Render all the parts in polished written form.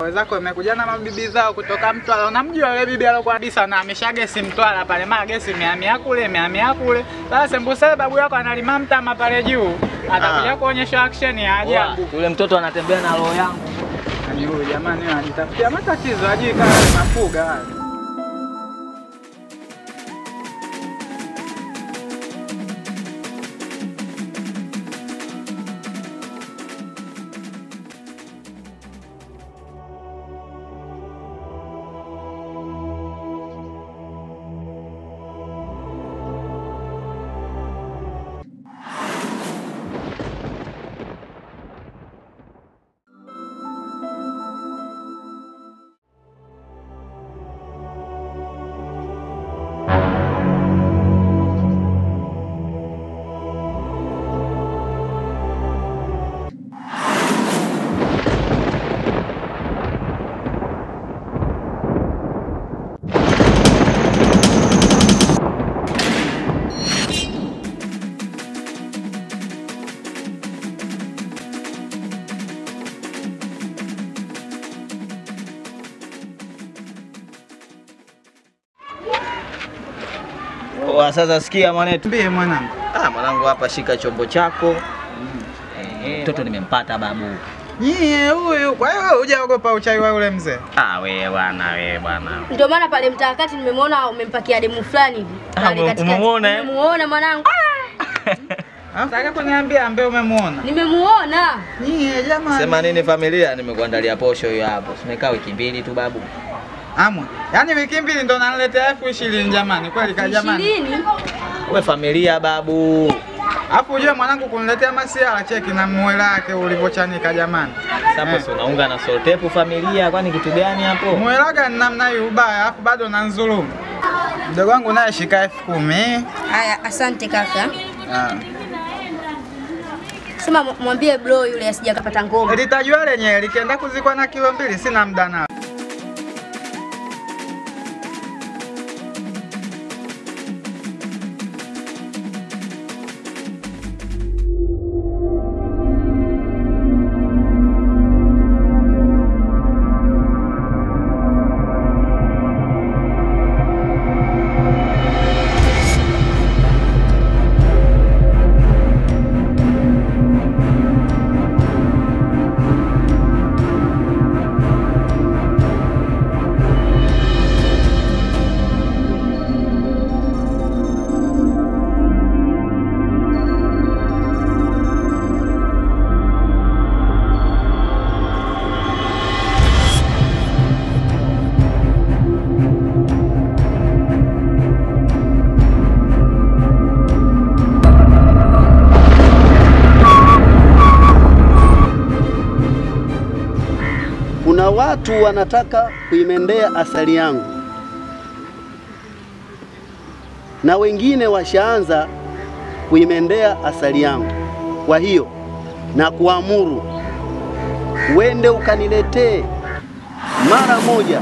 Wenzako imekuja na mabibi zao kutoka Mtwara. Unamjua yule bibi alikuwa kabisa na ameshagesi Mtwara pale, maana gesi imehamia kule. Sasa mbusele babu yako analima mtama pale juu. Atakuja kuonyesha action ya ajabu. Yule mtoto anatembea na roho yangu. Ni huyu jamani anajitafutia matatizo ajui kama mafuga wale. Sasa sikia mwanetu. Mbie mwanangu. Mwanangu hapa shika chombo chako. Mtoto nimempata babu. Yeye huyu. Kwa hiyo hujaogopa uchawi wa yule mzee? Wewe bwana. Ndio maana pale mtakati nimemwona umempakia demu fulani hivi. Umemuona? Nimemuona mwanangu. Nataka kuniambia ambaye umemuona. Nimemuona. Yeye jamani. Sema nini familia? Nimekuandalia posho hiyo hapo. Tumekaa wiki 2 tu babu. Amwa. Yaani wiki 2 ndo naniletea 20,000 jamani. Kweli ka jamani. 20? Wewe familia babu. Hapo uje mwanangu kuniletea masiala cheki na muela yake ulivyochanika jamani. Sasa si unaunga na soltepu familia kwani kitu gani hapo? Muela gani namna hiyo ubaya alafu bado unanizulumu. Mdogo wangu naye shika 10,000. Haya, asante kaka. Sema mwambie bro yule asije akapata ngoma. Litajua lenyewe likienda kuzikwa na kilo 2 sina muda nao. Kuna watu wanataka kuimendea asali yangu na wengine washaanza kuimendea asali yangu. Kwa hiyo na kuamuru uende ukaniletee mara moja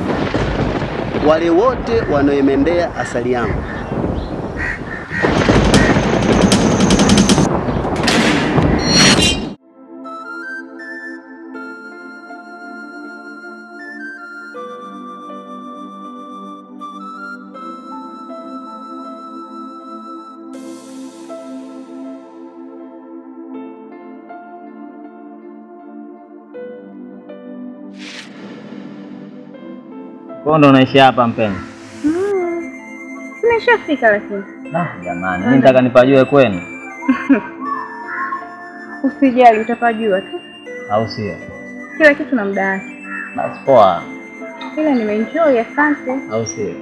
wale wote wanaoimendea asali yangu. Kwa ndo unaishi hapa mpenzi? Nimeshafika lakini. Jamani, mimi nataka nipajue kwenu. Usijali utapajua tu. Au sio? Kila kitu na muda wake. Basi poa. Ila nimeenjoy asante. Au sio?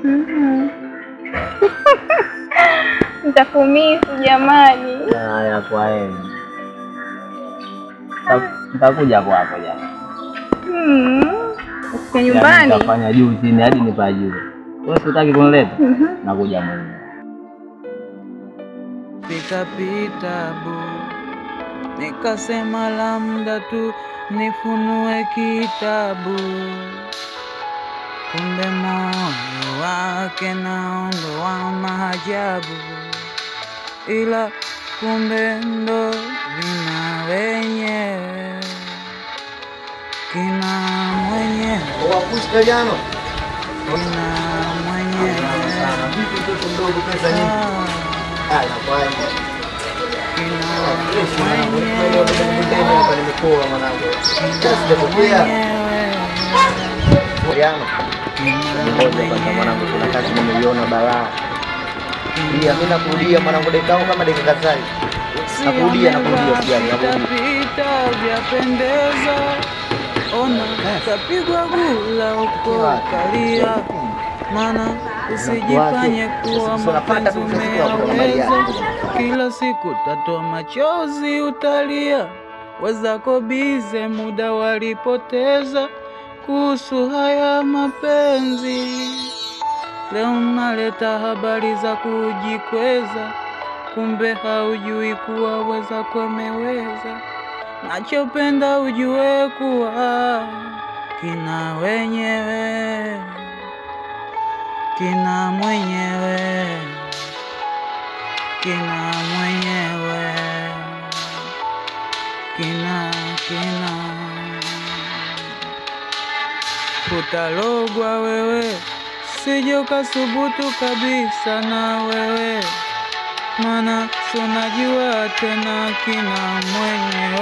Nitakumisi jamani. Haya kwa heri. Nitakuja kwako jamani. Kwa nyumbani. Nitafanya juu chini hadi nipajue. Wewe unataka kunileta? Nakuja mwenyewe. Pita bu. Nikasema labda tu nifunue kitabu. Kumbe moyo wake naondoa maajabu. Ila kumbe ndo vina wenyewe. Kina mwenyewe Eliano. kina mwenyewe. Vipi mtoto mdogo pesa nyingi? Na kwani. Kina hapa nimekoa mwanangu. Sijapokea. Eliano. Ngoja kwanza mwanangu, kuna kazi nimeiona balaa. Iya, mimi nakurudia mwanangu, dakika kama dakika kadhaa. Nakurudia sijali. Pita vyapendeza, ona kapigwa gula uko kalia, maana usijifanye kuwa mapenzi umeyaweza. Kila siku tatoa machozi utalia, wezako bize muda walipoteza kuhusu haya mapenzi. Leo naleta habari za kujikweza, kumbe haujui kuwa weza kumeweza. Nachopenda ujue kuwa kina wenyewe, kina mwenyewe, kina mwenyewe, kina utalogwa wewe, sije ukasubutu kabisa na wewe, mana sunajua tena kina mwenyewe.